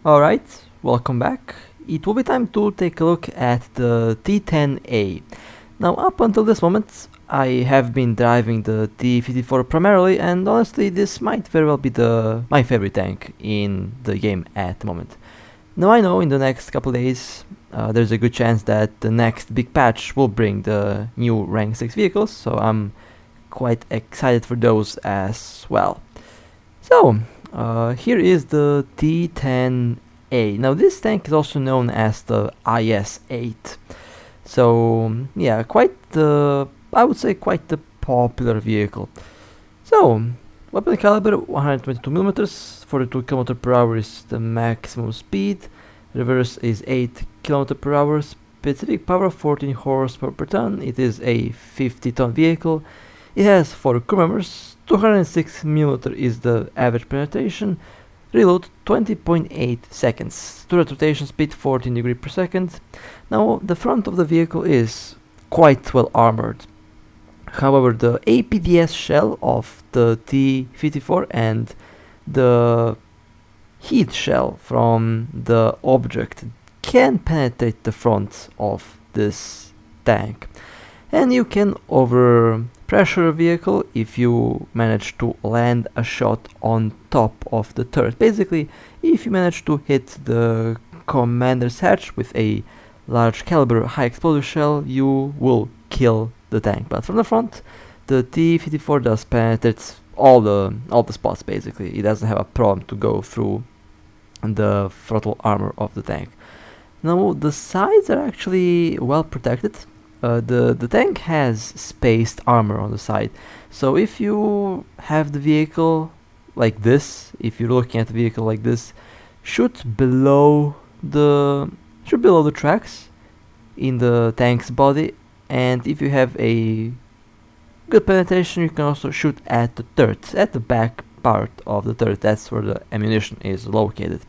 Alright, welcome back. It will be time to take a look at the T-10A. Now, up until this moment, I have been driving the T-54 primarily, and honestly, this might very well be my favorite tank in the game at the moment. Now, I know in the next couple days, there's a good chance that the next big patch will bring the new Rank 6 vehicles, so I'm quite excited for those as well. So, here is the T-10A. Now this tank is also known as the IS-8. So yeah, I would say quite the popular vehicle. So, weapon caliber 122mm, 42 km per hour is the maximum speed. Reverse is 8 km per hour. Specific power 14 horsepower per ton. It is a 50-ton vehicle. It has 4 crew members. 206mm is the average penetration. Reload 20.8 seconds. Turret rotation speed 14 degrees per second. Now the front of the vehicle is quite well armored. However, the APDS shell of the T-54 and the heat shell from the object can penetrate the front of this tank. And you can overpressure a vehicle if you manage to land a shot on top of the turret. Basically, if you manage to hit the commander's hatch with a large caliber high explosive shell, you will kill the tank. But from the front, the T-54 does penetrate all the spots. Basically, it doesn't have a problem to go through the frontal armor of the tank. Now the sides are actually well protected. The tank has spaced armor on the side, so if you have the vehicle like this, if you're looking at the vehicle like this, shoot below the tracks in the tank's body, and if you have a good penetration, you can also shoot at the turret, at the back part of the turret. That's where the ammunition is located.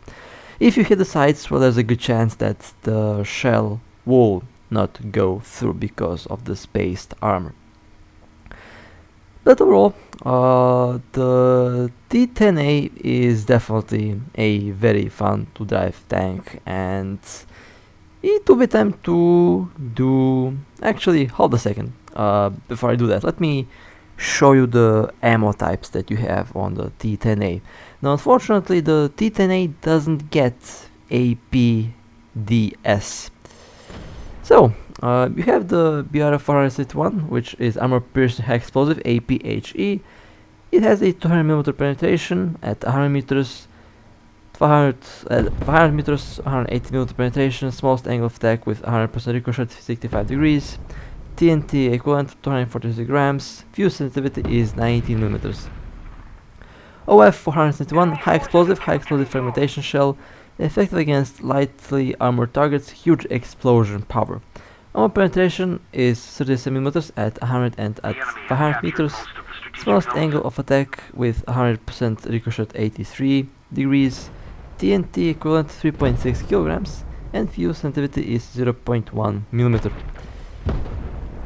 If you hit the sides, well, there's a good chance that the shell will not go through because of the spaced armor. But overall, the T-10A is definitely a very fun to drive tank, and it will be time to do... Actually, hold a second. Before I do that, let me show you the ammo types that you have on the T-10A. Now, unfortunately, the T-10A doesn't get APDS. So, you have the BR-461, which is armor piercing high explosive, APHE. It has a 200mm penetration at 100 meters, 500 meters, 180mm penetration, smallest angle of attack with 100% ricochet, 65 degrees. TNT equivalent 246 grams, fuse sensitivity is 19mm. OF-471, high explosive fragmentation shell, effective against lightly armored targets, huge explosion power. Armor penetration is 37mm at 100 and at 500 meters. Smallest angle of attack with 100% ricochet 83 degrees. TNT equivalent 3.6 kilograms, and fuse sensitivity is 0.1mm.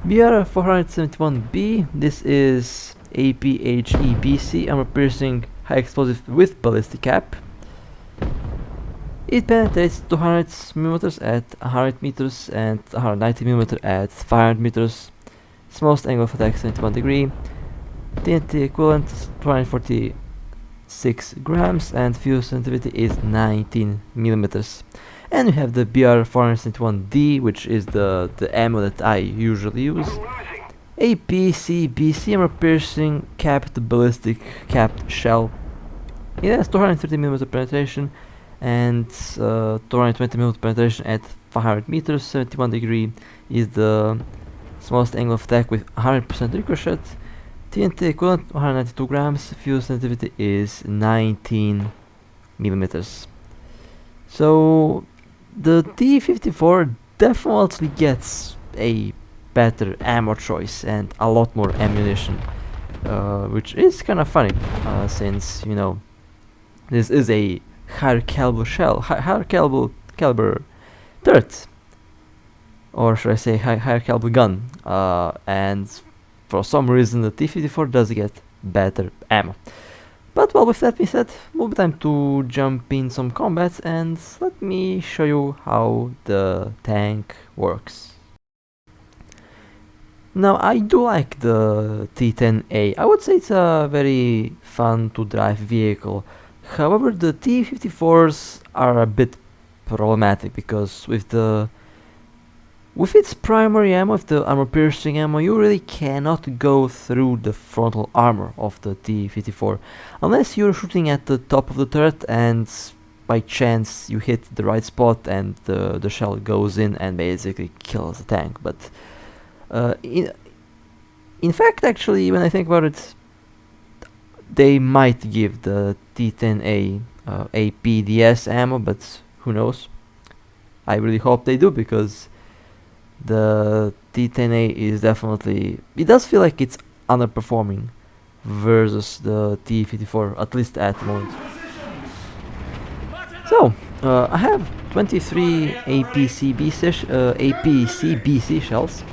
BR-471B, this is APHE-BC, armor piercing high explosive with ballistic cap. It penetrates 200mm at 100 meters and 190mm at 500 meters. Smallest angle of attack 71 degree. TNT equivalent 246 grams, and fuse sensitivity is 19mm. And we have the BR-471D, which is the ammo that I usually use. APC-BC, armor piercing capped ballistic capped shell. It has 230mm penetration and 220mm penetration at 500 meters. 71 degree is the smallest angle of attack with 100% ricochet. TNT equivalent 192 grams. Fuse sensitivity is 19mm. So the T-54 definitely gets a better ammo choice and a lot more ammunition, which is kind of funny, since, you know, this is a higher caliber shell, higher caliber turret, or should I say higher caliber gun, and for some reason the T-54 does get better ammo. But well, with that being said, will be time to jump in some combats, and let me show you how the tank works. Now, I do like the T-10A. I would say it's a very fun to drive vehicle. However, the T-54s are a bit problematic because with its primary ammo, with the armor piercing ammo, you really cannot go through the frontal armor of the T-54 unless you're shooting at the top of the turret and by chance you hit the right spot and the shell goes in and basically kills the tank. But in fact, actually, when I think about it, they might give the T-10A APDS ammo, but who knows? I really hope they do, because the T-10A is definitely... it does feel like it's underperforming versus the T-54, at least at the moment. So, I have 23 APCBC shells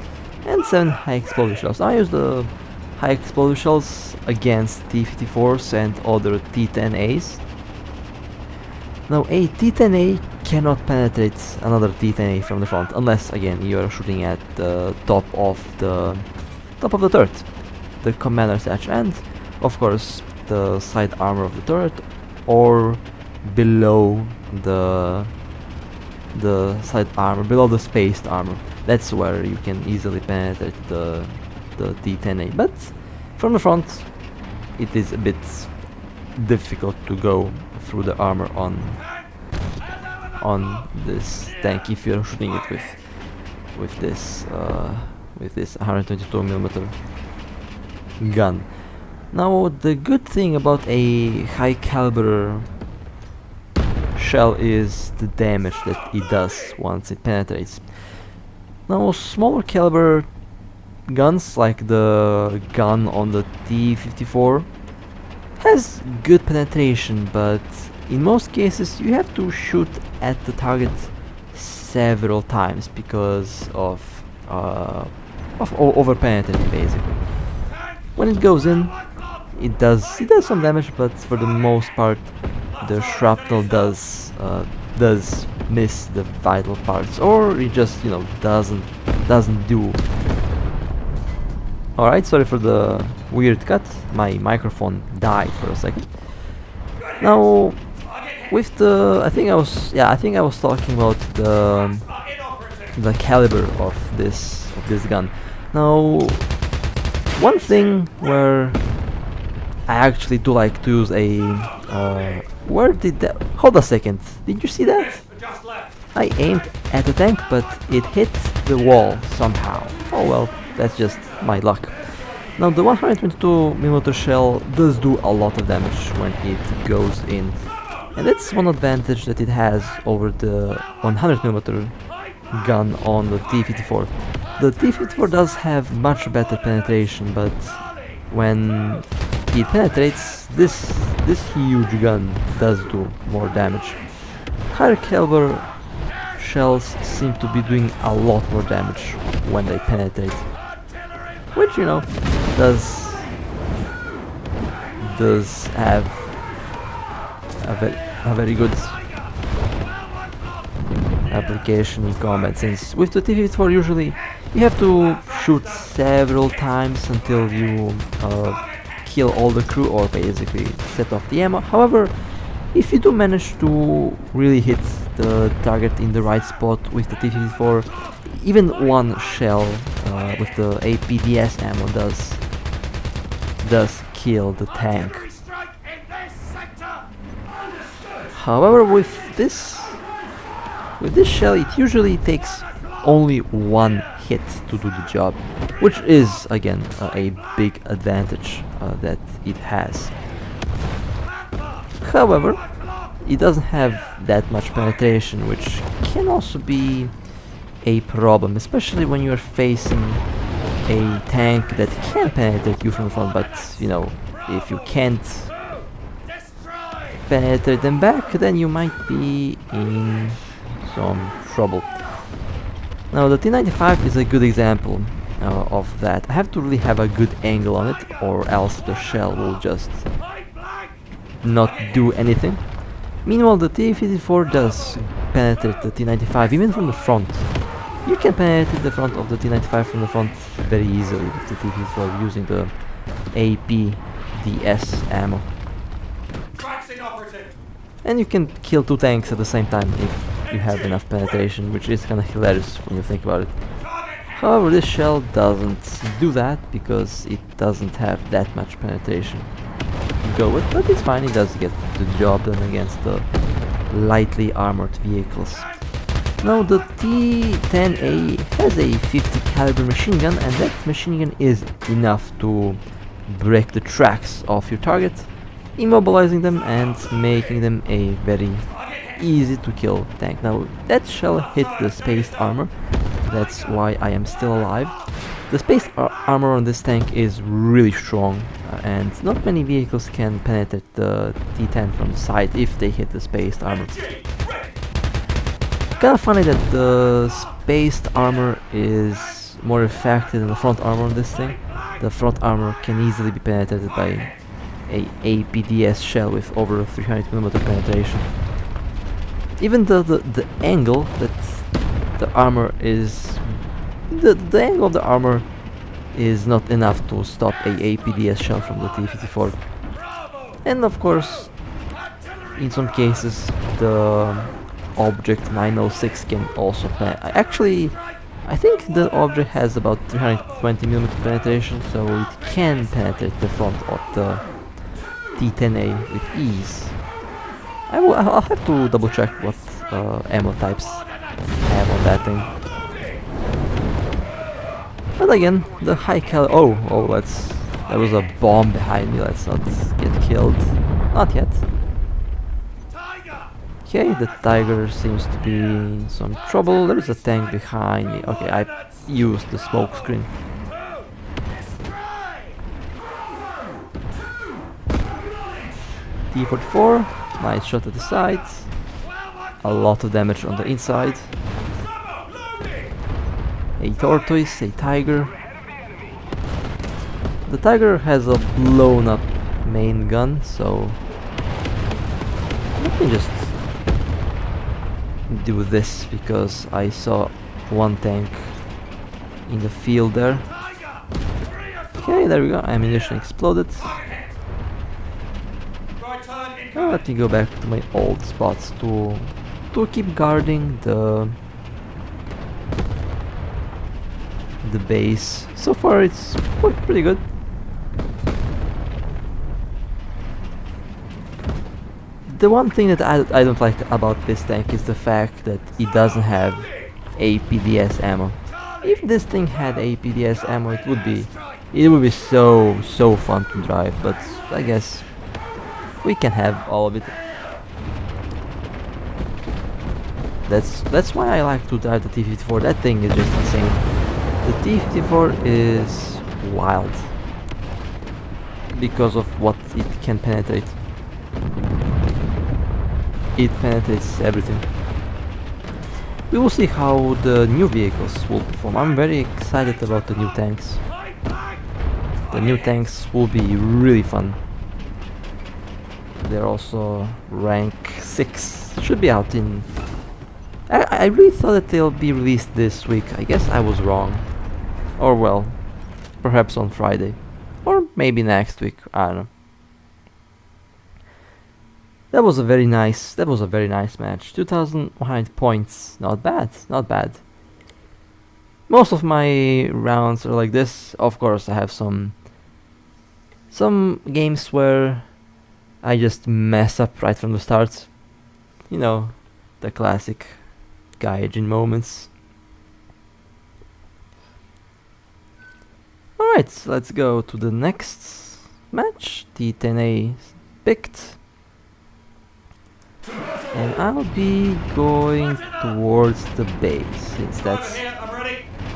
and 7 high explosive shells. Now I use the high explosive shells against T-54s and other T-10As. Now a T-10A cannot penetrate another T-10A from the front, unless again you are shooting at the top of the turret, the commander's hatch, and of course the side armor of the turret, or below the side armor, below the spaced armor. That's where you can easily penetrate the T-10A, but from the front it is a bit difficult to go through the armor on this tank if you're shooting it with this 122mm gun. Now the good thing about a high caliber shell is the damage that it does once it penetrates. Now smaller caliber guns like the gun on the T-54 has good penetration, but in most cases you have to shoot at the target several times because of over penetrating basically. When it goes in, it does some damage, but for the most part the shrapnel does miss the vital parts, or it just, you know, doesn't do. Alright, sorry for the weird cut, my microphone died for a second. Now with the I think I was talking about the caliber of this gun. Now one thing where I actually do like to use a where did that... hold a second, did you see that? I aimed at the tank but it hit the wall somehow. Oh well, that's just my luck. Now the 122mm shell does do a lot of damage when it goes in, and that's one advantage that it has over the 100mm gun on the T-54. The T-54 does have much better penetration, but when it penetrates, this huge gun does do more damage. Higher caliber shells seem to be doing a lot more damage when they penetrate, which, you know, does have a very good application in combat, since with the T-54 usually you have to shoot several times until you kill all the crew, or basically set off the ammo. However, if you do manage to really hit the target in the right spot with the T-54, even one shell with the APDS ammo does kill the tank. However, with this shell, it usually takes only one hit to do the job, which is again a big advantage that it has. However, it doesn't have that much penetration, which can also be a problem, especially when you're facing a tank that can penetrate you from the front, but, you know, if you can't penetrate them back, then you might be in some trouble. Now the T-95 is a good example of that. I have to really have a good angle on it, or else the shell will just not do anything. Meanwhile, the T-54 does penetrate the T-95 even from the front. You can penetrate the front of the T-95 from the front very easily with the T-54 using the APDS ammo. And you can kill 2 tanks at the same time if you have enough penetration, which is kinda hilarious when you think about it. However, this shell doesn't do that because it doesn't have that much penetration to go with, but it's fine, it does get the job done against the lightly armored vehicles. Now the T-10A has a 50 caliber machine gun, and that machine gun is enough to break the tracks of your target, immobilizing them and making them a very easy to kill tank. Now that shell hit the spaced armor, that's why I am still alive. The spaced armor on this tank is really strong, and not many vehicles can penetrate the T-10 from the side if they hit the spaced armor. Kinda funny that the spaced armor is more effective than the front armor on this thing. The front armor can easily be penetrated by a APDS shell with over 300mm penetration. Even the angle that the armor is... The angle of the armor is not enough to stop a APDS shell from the T-54. And of course, in some cases, the object 906 can also actually, I think the object has about 320mm penetration, so it can penetrate the front of the T-10A with ease. I'll have to double check what ammo types have on that thing. But again, the high caliber... Oh, there was a bomb behind me, let's not get killed. Not yet. Okay, the Tiger seems to be in some trouble. There is a tank behind me. Okay, I used the smoke screen. T-44, nice shot at the sides. A lot of damage on the inside. A Tortoise, a Tiger. The Tiger has a blown up main gun, so let me just do this because I saw one tank in the field there. Okay, there we go, ammunition exploded. Let me go back to my old spots to keep guarding the base. So far it's pretty good. The one thing that I don't like about this tank is the fact that it doesn't have APDS ammo. If this thing had APDS ammo, it would be so fun to drive, but I guess we can have all of it. That's why I like to drive the T-54. That thing is just insane. The T-54 is wild because of what it can penetrate. It penetrates everything. We will see how the new vehicles will perform. I'm very excited about the new tanks. The new tanks will be really fun. They're also rank 6. Should be out in... I really thought that they'll be released this week. I guess I was wrong. Or well, perhaps on Friday. Or maybe next week. I don't know. That was a very nice match. 2,100 points. Not bad, not bad. Most of my rounds are like this. Of course, I have some games where I just mess up right from the start. You know, the classic Gaijin moments. Alright, let's go to the next match. T-10A picked. And I'll be going towards the base, since that's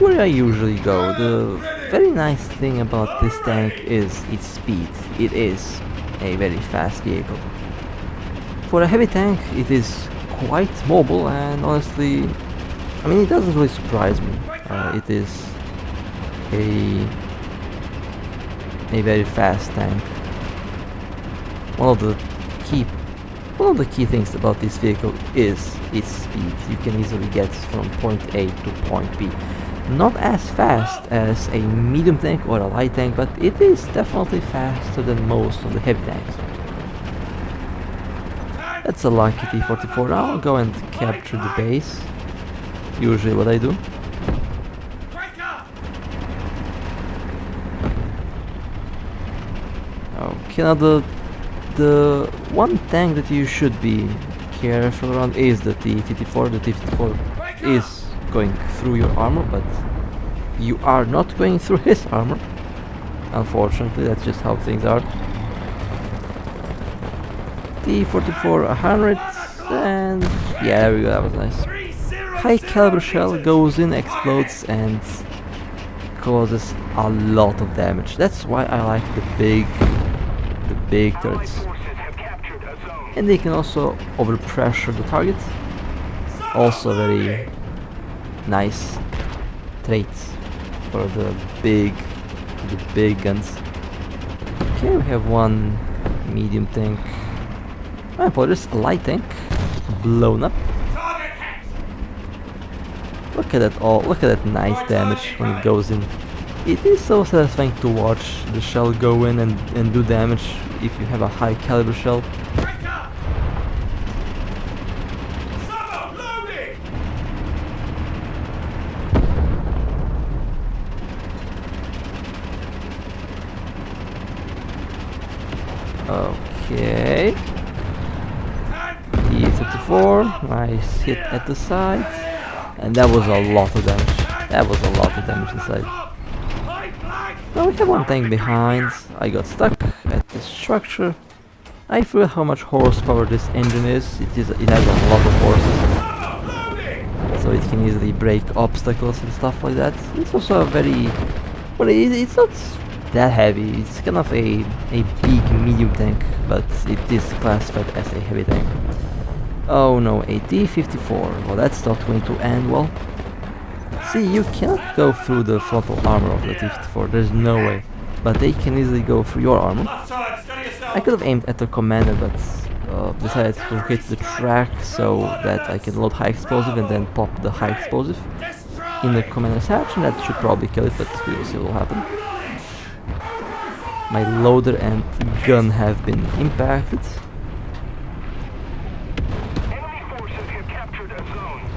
where I usually go. The very nice thing about this tank is its speed. It is a very fast vehicle. For a heavy tank, it is quite mobile, and honestly, I mean, it doesn't really surprise me. It is a very fast tank. One of the one of the key things about this vehicle is its speed. You can easily get from point A to point B. Not as fast as a medium tank or a light tank, but it is definitely faster than most of the heavy tanks. That's a lucky T-44. Now I'll go and capture the base. Usually what I do. Okay, now the one tank that you should be careful around is the T-54. The T-54 is going through your armor, but you are not going through his armor. Unfortunately, that's just how things are. T-44 100, and yeah, there we go, that was nice. High caliber shell goes in, explodes, and causes a lot of damage. That's why I like the big turrets. And they can also overpressure the target. Also very nice traits for the big guns. Okay, we have one medium tank. I apologize, a light tank blown up. Look at that look at that nice damage when it goes in. It is so satisfying to watch the shell go in and do damage if you have a high caliber shell. Okay. T-34, nice hit at the side. And that was a lot of damage. That was a lot of damage inside. Now we have one tank behind. I got stuck at the structure. I forgot how much horsepower this engine is. It has a lot of horses, so it can easily break obstacles and stuff like that. It's also a very well. It's not that heavy. It's kind of a big medium tank, but it is classified as a heavy tank. Oh no, a T-54. Well, that's not going to end well. See, you cannot go through the frontal armor of the T-54. There's no way. But they can easily go through your armor. I could have aimed at the commander, but decided to hit the track so that I can load high explosive and then pop the high explosive in the commander's hatch, and that should probably kill it, but we will see what will happen. My loader and gun have been impacted.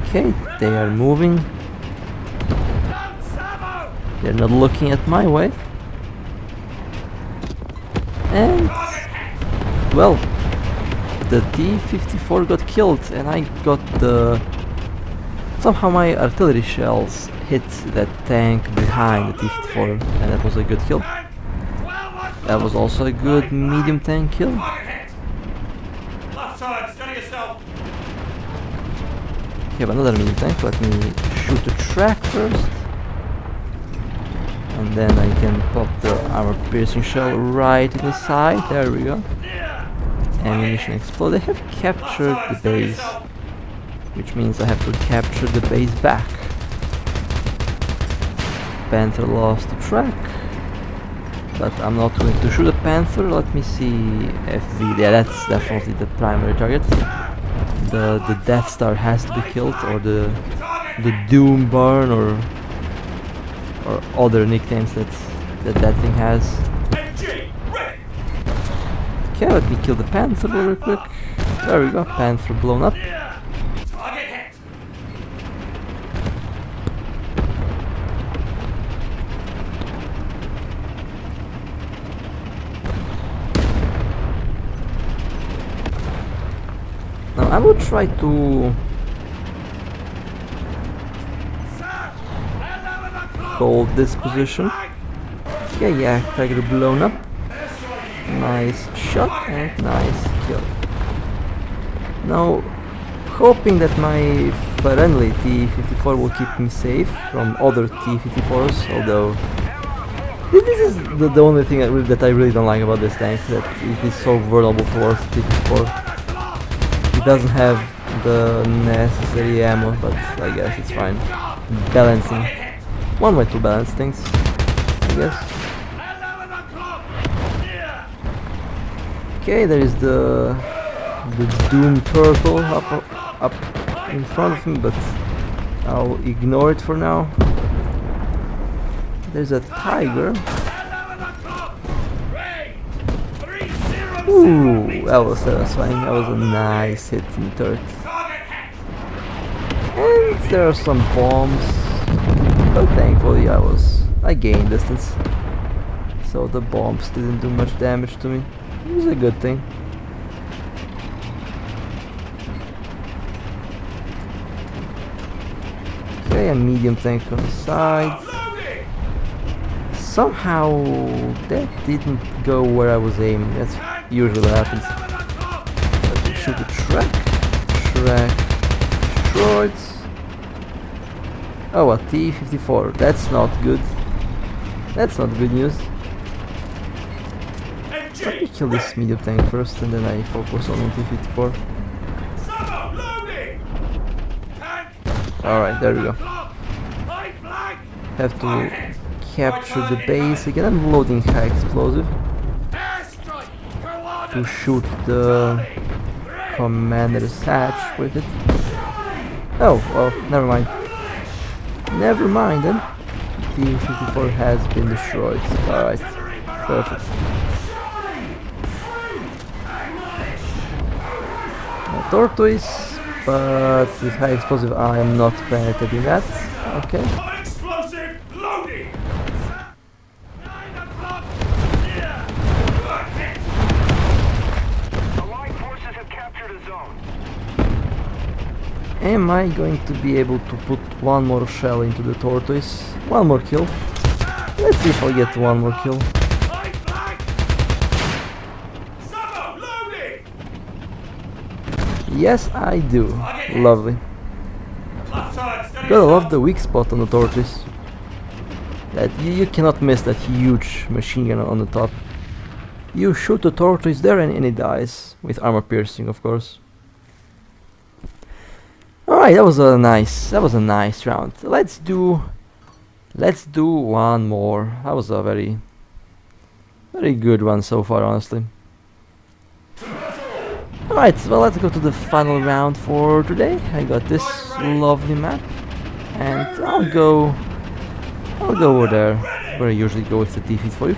Okay, they are moving. They're not looking at my way. And well, the T-54 got killed, and I got the... Somehow my artillery shells hit that tank behind the T-54, and that was a good kill. That was also a good medium tank kill. We have another medium tank. Let me shoot the track first, and then I can pop the armor piercing shell right in the side. There we go. Ammunition explode. I have captured the base, which means I have to capture the base back. Panther lost the track, but I'm not going to shoot a Panther. Let me see. FV. Yeah, that's definitely the primary target. The Death Star has to be killed, or the Doom Barn, or other nicknames that thing has. Okay, let me kill the Panther real quick. There we go, Panther blown up. Now I will try to hold this position. Okay, yeah, Tiger blown up. Nice shot and nice kill. Now, hoping that my friendly T-54 will keep me safe from other T-54s, although this is the only thing that I really don't like about this tank, that it is so vulnerable towards T-54. It doesn't have the necessary ammo, but I guess it's fine. Balancing. One way to balance things, I guess. Okay, there is the the doom turtle up in front of me, but I'll ignore it for now. There's a tiger. Ooh, that was satisfying. That was a nice hit in the turret. And there are some bombs, but thankfully I gained distance, so the bombs didn't do much damage to me. It was a good thing. Okay, a medium tank on the side. Somehow that didn't go where I was aiming. That's usually what happens. Let me shoot the track. Destroyed. Oh, a T-54. That's not good. That's not good news. Let me kill this medium tank first, and then I focus on the T-54. Alright, there we go. Have to capture the base again. I'm loading high explosive to shoot the commander's hatch with it. Oh, well, never mind. Never mind then. T-54 has been destroyed. Alright, perfect. A tortoise, but with high explosive I am not penetrating that. Okay. Am I going to be able to put one more shell into the tortoise? One more kill. Let's see if I get one more kill. Yes, I do. Lovely. Gotta love the weak spot on the tortoise. That you cannot miss that huge machine gun on the top. You shoot the tortoise there and it dies. With armor piercing, of course. Alright, that was a nice round. Let's do one more. That was a very good one so far, honestly. Alright, well, let's go to the final round for today. I got this lovely map, and I'll go over there where I usually go with the T-54. You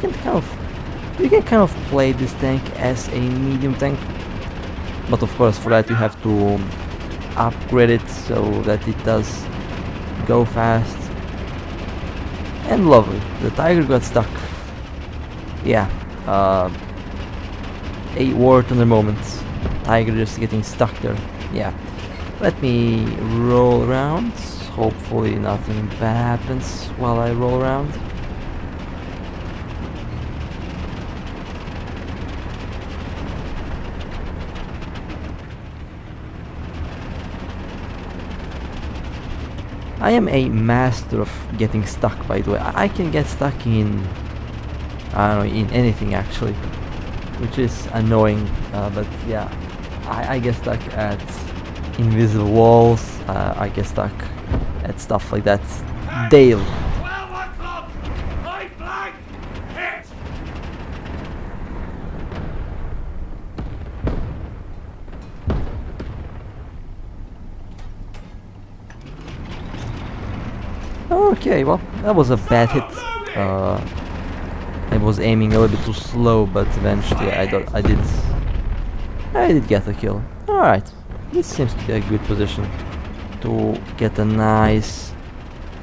can kind of play this tank as a medium tank, but of course for that you have to upgrade it so that it does go fast. And lovely, the tiger got stuck. Yeah, a word on the moment. Tiger just getting stuck there. Yeah. Let me roll around. Hopefully nothing bad happens while I roll around. I am a master of getting stuck, by the way. I can get stuck in, I don't know, in anything actually, which is annoying, but yeah, I get stuck at invisible walls, I get stuck at stuff like that daily. Okay, well, that was a bad hit. I was aiming a little bit too slow, but eventually I did get a kill. Alright, this seems to be a good position to get a nice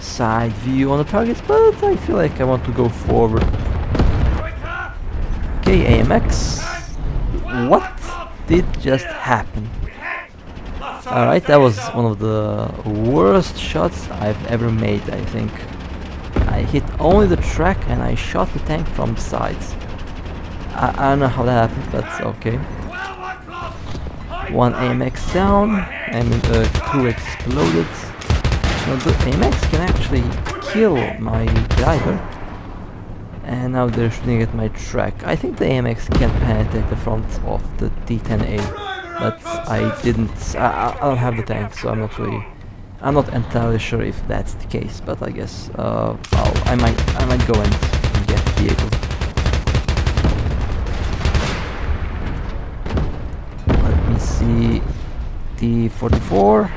side view on the targets, but I feel like I want to go forward. Okay, AMX. What did just happen? Alright, that was one of the worst shots I've ever made, I think. I hit only the track and I shot the tank from the sides. I don't know how that happened, but okay. One AMX down, and the crew exploded. Now the AMX can actually kill my driver. And now they're shooting at my track. I think the AMX can penetrate the front of the T-10A. But I don't have the tank, so I'm not entirely sure if that's the case. But I guess I might go and get the vehicle. Let me see the T-44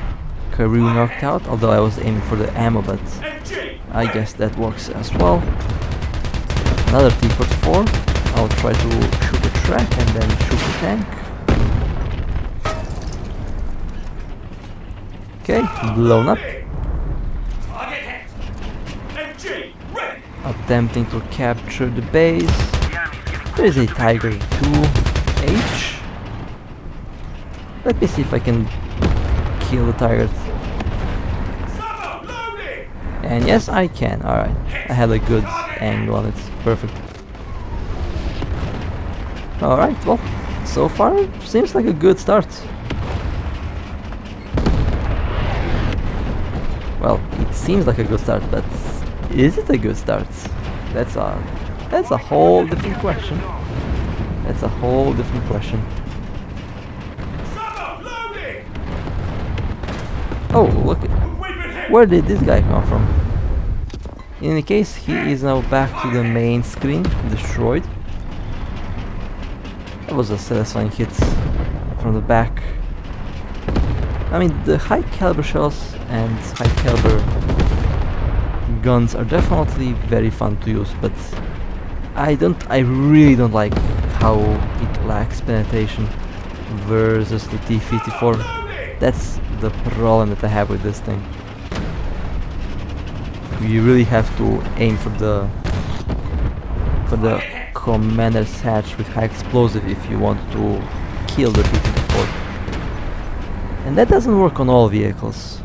career knocked out, although I was aiming for the ammo, but I guess that works as well. Another T-44. I'll try to shoot the track and then shoot the tank. Okay, blown up. Attempting to capture the base. There is a Tiger 2H. Let me see if I can kill the Tiger. And yes, I can. Alright. I had a good angle on it. Perfect. Alright, well, so far seems like a good start. Well, it seems like a good start, but is it a good start? That's a whole different question. That's a whole different question. Oh, look at, where did this guy come from? In any case, he is now back to the main screen, destroyed. That was a satisfying hit from the back. I mean, the high caliber shells and high caliber guns are definitely very fun to use, but I really don't like how it lacks penetration versus the T-54. That's the problem that I have with this thing. You really have to aim for the commander's hatch with high explosive if you want to kill the T-54. And that doesn't work on all vehicles.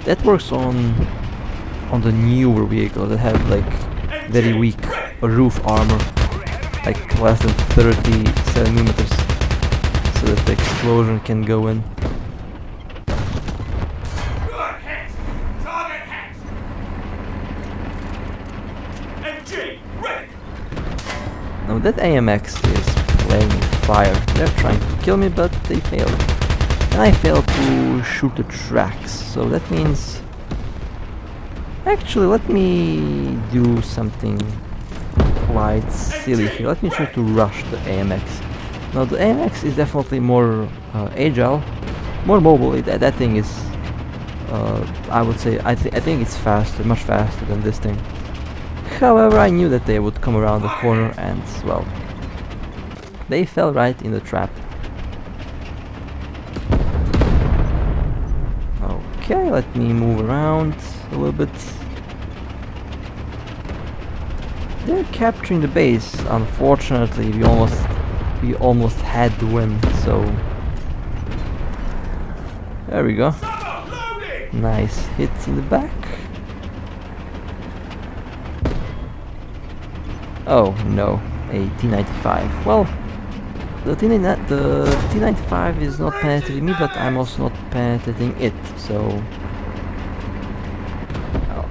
That works on the newer vehicles that have like very weak roof armor, like less than 30 centimeters, so that the explosion can go in. Now that AMX is playing fire. They're trying to kill me, but they failed. And I failed to shoot the tracks, so that means... Actually, let me do something quite silly here. Let me try to rush the AMX. Now the AMX is definitely more agile, more mobile. That thing is, I would say, I think it's faster, much faster than this thing. However, I knew that they would come around the corner and, well, they fell right in the trap. Okay, let me move around a little bit. They're capturing the base. Unfortunately, we almost had the win, so there we go. Nice hit in the back. Oh no, a T-95. Well, the T-95 is not penetrating me, but I'm also not penetrating it, so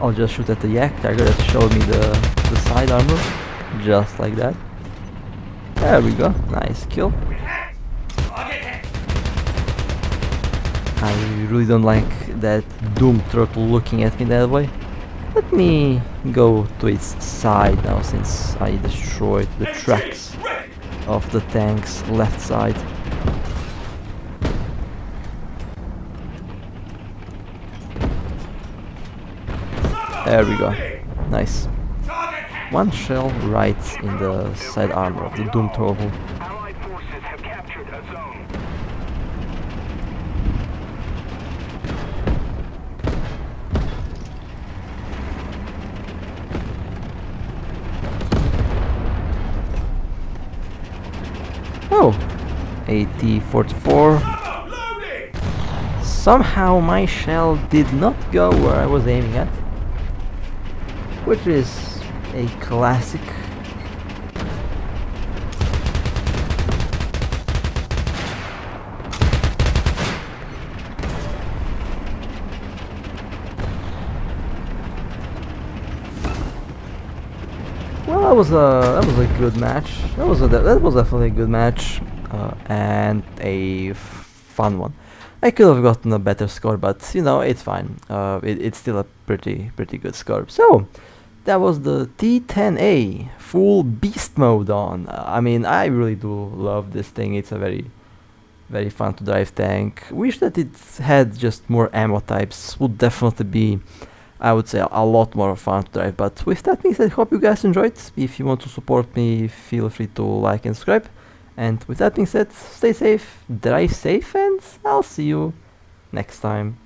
I'll just shoot at the Yak Tiger that showed me the side armor, just like that. There we go, nice kill. I really don't like that Doom turtle looking at me that way. Let me go to its side now, since I destroyed the tracks of the tank's left side. There we go. Nice. One shell right in the side armor of the Doom turtle. Allied forces have captured a zone. Oh, a T-44. Somehow my shell did not go where I was aiming at, which is a classic. Well, that was a good match. That was definitely a good match, and a fun one. I could have gotten a better score, but you know, it's fine. It's still a pretty good score. So that was the T-10A full beast mode on. I mean, I really do love this thing. It's a very very fun to drive tank. Wish that it had just more ammo types. Would definitely be, I would say, a lot more fun to drive. But with that being said, hope you guys enjoyed. If you want to support me, feel free to like and subscribe. And with that being said, stay safe, drive safe, and I'll see you next time.